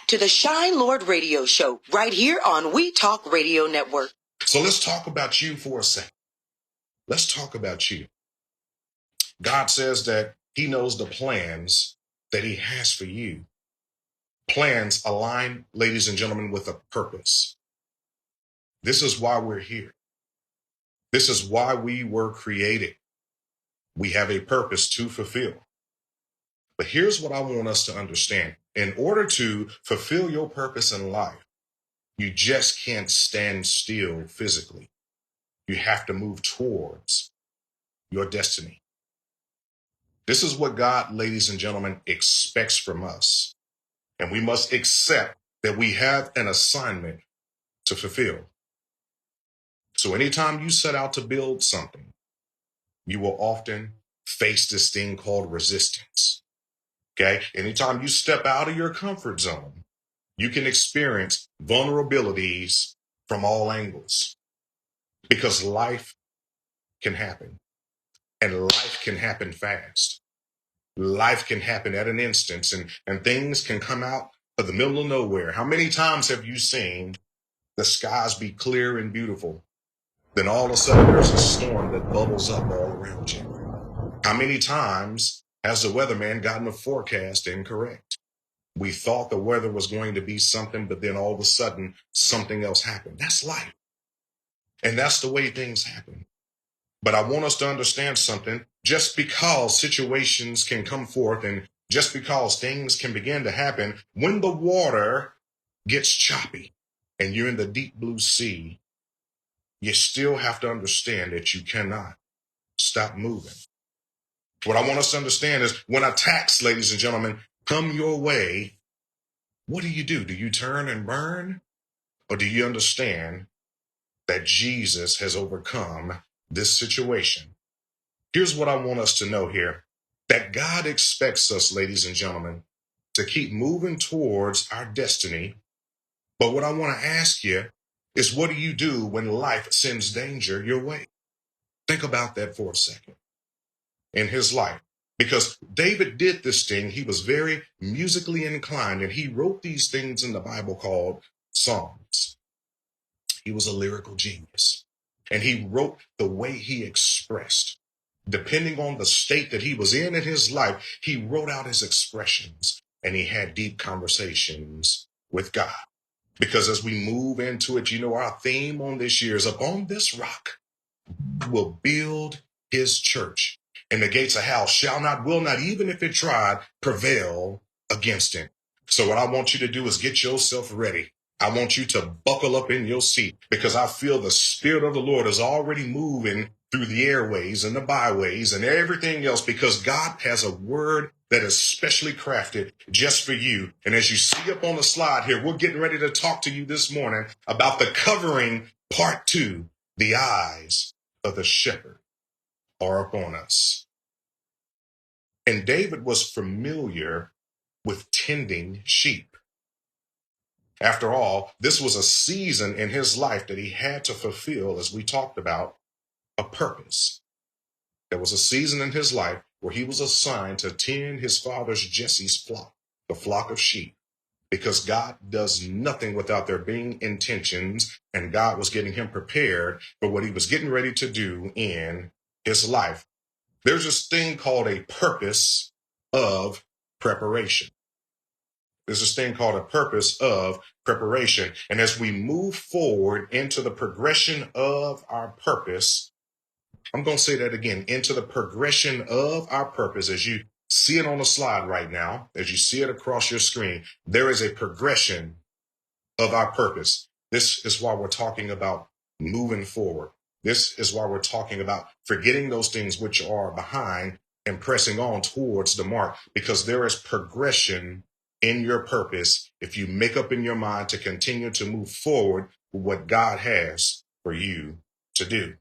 back to the Shine Lord Radio Show right here on We Talk Radio Network. So let's talk about you for a second. Let's talk about you. God says that he knows the plans that he has for you. Plans align, ladies and gentlemen, with a purpose. This is why we're here. This is why we were created. We have a purpose to fulfill. But here's what I want us to understand. In order to fulfill your purpose in life, you just can't stand still physically. You have to move towards your destiny. This is what God, ladies and gentlemen, expects from us. And we must accept that we have an assignment to fulfill. So anytime you set out to build something, you will often face this thing called resistance. Okay? Anytime you step out of your comfort zone, you can experience vulnerabilities from all angles because life can happen, and life can happen fast. Life can happen at an instance, and things can come out of the middle of nowhere. How many times have you seen the skies be clear and beautiful? Then all of a sudden there's a storm that bubbles up all around you. How many times has the weatherman gotten a forecast incorrect? We thought the weather was going to be something, but then all of a sudden something else happened. That's life. And that's the way things happen. But I want us to understand something. Just because situations can come forth and just because things can begin to happen, when the water gets choppy and you're in the deep blue sea, you still have to understand that you cannot stop moving. What I want us to understand is when attacks, ladies and gentlemen, come your way, what do? Do you turn and burn? Or do you understand that Jesus has overcome this situation? Here's what I want us to know here, that God expects us, ladies and gentlemen, to keep moving towards our destiny. But what I want to ask you is, what do you do when life sends danger your way? Think about that for a second in his life. Because David did this thing. He was very musically inclined, and he wrote these things in the Bible called Psalms. He was a lyrical genius, and he wrote the way he expressed. Depending on the state that he was in his life, he wrote out his expressions, and he had deep conversations with God. Because as we move into it, our theme on this year is upon this rock will build his church, and the gates of hell shall not, will not, even if it tried, prevail against it. So what I want you to do is get yourself ready. I want you to buckle up in your seat, because I feel the Spirit of the Lord is already moving through the airways and the byways and everything else, because God has a word that is specially crafted just for you. And as you see up on the slide here, we're getting ready to talk to you this morning about the covering part 2, the eyes of the shepherd are upon us. And David was familiar with tending sheep. After all, this was a season in his life that he had to fulfill, as we talked about, a purpose. There was a season in his life where he was assigned to tend his father's Jesse's flock, the flock of sheep, because God does nothing without there being intentions, and God was getting him prepared for what he was getting ready to do in his life. There's this thing called a purpose of preparation. There's this thing called a purpose of preparation. And as we move forward into the progression of our purpose, I'm going to say that again, into the progression of our purpose, as you see it on the slide right now, as you see it across your screen, there is a progression of our purpose. This is why we're talking about moving forward. This is why we're talking about forgetting those things which are behind and pressing on towards the mark, because there is progression in your purpose if you make up in your mind to continue to move forward with what God has for you to do.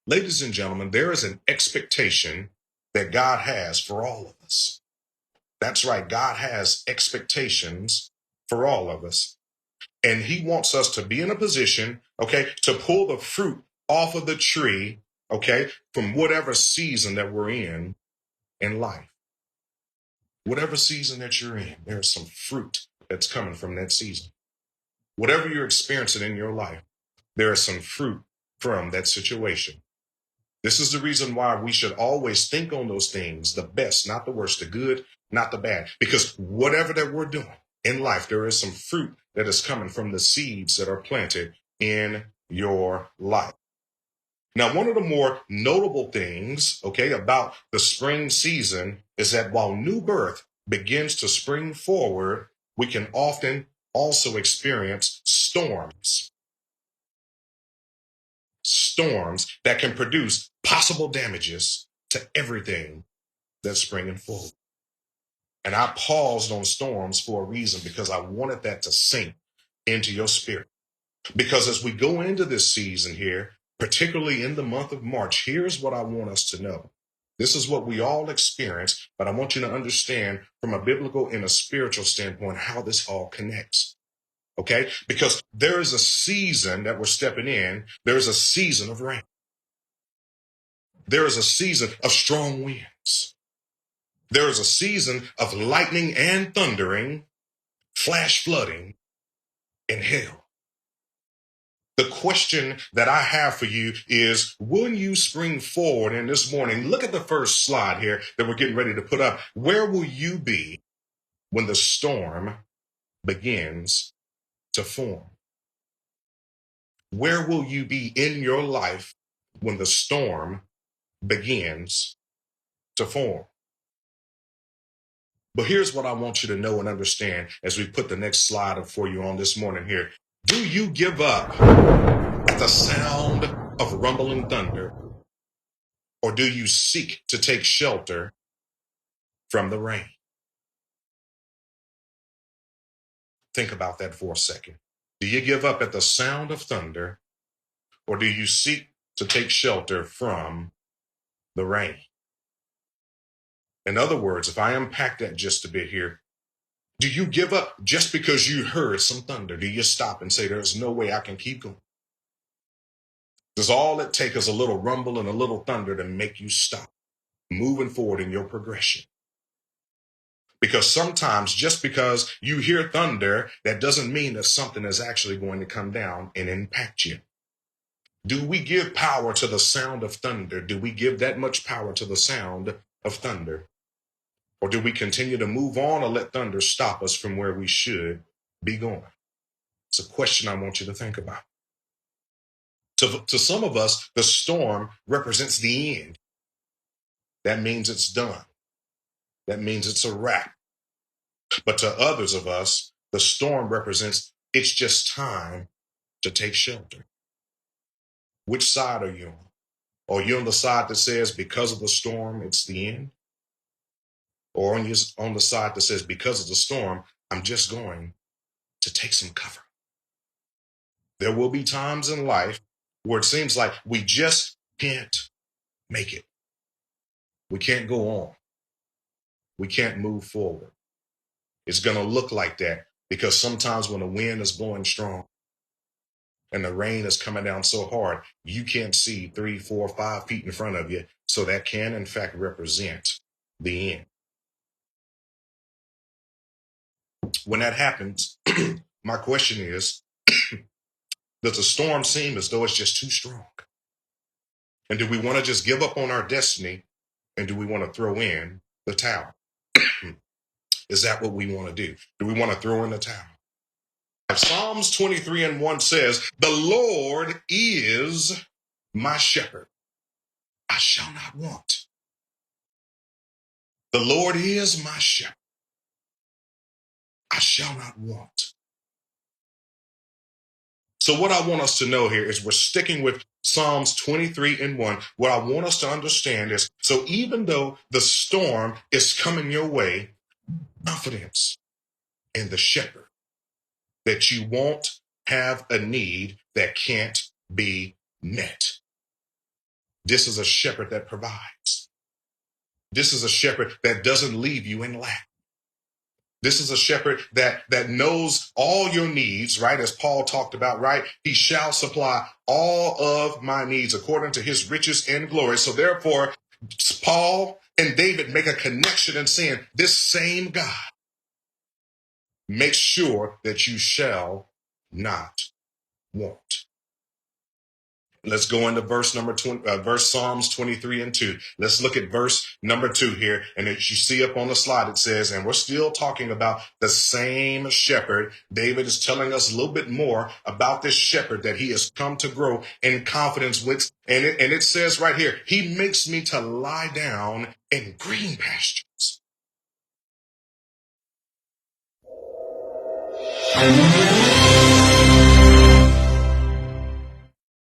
Ladies and gentlemen, there is an expectation that God has for all of us. That's right. God has expectations for all of us. And he wants us to be in a position, to pull the fruit off of the tree, from whatever season that we're in life. Whatever season that you're in, there's some fruit that's coming from that season. Whatever you're experiencing in your life, there is some fruit from that situation. This is the reason why we should always think on those things, the best, not the worst, the good, not the bad. Because whatever that we're doing in life, there is some fruit that is coming from the seeds that are planted in your life. Now, one of the more notable things, okay, about the spring season is that while new birth begins to spring forward, we can often also experience storms. Storms that can produce possible damages to everything that's springing forward. And I paused on storms for a reason, because I wanted that to sink into your spirit. Because as we go into this season here, particularly in the month of March, here's what I want us to know. This is what we all experience, but I want you to understand from a biblical and a spiritual standpoint how this all connects. Okay? Because there is a season that we're stepping in. There is a season of rain. There is a season of strong winds. There is a season of lightning and thundering, flash flooding, and hail. The question that I have for you is, will you spring forward in this morning? Look at the first slide here that we're getting ready to put up. Where will you be when the storm begins to form? Where will you be in your life when the storm begins to form? But here's what I want you to know and understand as we put the next slide up for you on this morning here. Do you give up at the sound of rumbling thunder, or do you seek to take shelter from the rain? Think about that for a second. Do you give up at the sound of thunder, or do you seek to take shelter from the rain? In other words, if I unpack that just a bit here, do you give up just because you heard some thunder? Do you stop and say, there's no way I can keep going? Does all it take is a little rumble and a little thunder to make you stop moving forward in your progression? Because sometimes just because you hear thunder, that doesn't mean that something is actually going to come down and impact you. Do we give power to the sound of thunder? Do we give that much power to the sound of thunder? Or do we continue to move on or let thunder stop us from where we should be going? It's a question I want you to think about. To some of us, the storm represents the end. That means it's done. That means it's a wrap. But to others of us, the storm represents it's just time to take shelter. Which side are you on? Are you on the side that says because of the storm, it's the end? Or on the side that says because of the storm, I'm just going to take some cover? There will be times in life where it seems like we just can't make it. We can't go on. We can't move forward. It's going to look like that because sometimes when the wind is blowing strong and the rain is coming down so hard, you can't see 3, 4, 5 feet in front of you. So that can, in fact, represent the end. When that happens, my question is, does the storm seem as though it's just too strong? And do we want to just give up on our destiny? And do we want to throw in the towel? Is that what we want to do? Do we want to throw in the towel? Psalms 23:1 says, the Lord is my shepherd. I shall not want. The Lord is my shepherd. I shall not want. So what I want us to know here is we're sticking with Psalms 23:1. What I want us to understand is, so even though the storm is coming your way, confidence in the shepherd that you won't have a need that can't be met. This is a shepherd that provides. This is a shepherd that doesn't leave you in lack. This is a shepherd that knows all your needs, right? As Paul talked about, right? He shall supply all of my needs according to his riches and glory. So therefore, Paul and David make a connection in saying this same God make sure that you shall not want. Let's go into verse number 20, verse Psalms 23:2. Let's look at verse number 2 here. And as you see up on the slide, it says, and we're still talking about the same shepherd. David is telling us a little bit more about this shepherd that he has come to grow in confidence with. And it says right here, he makes me to lie down in green pastures.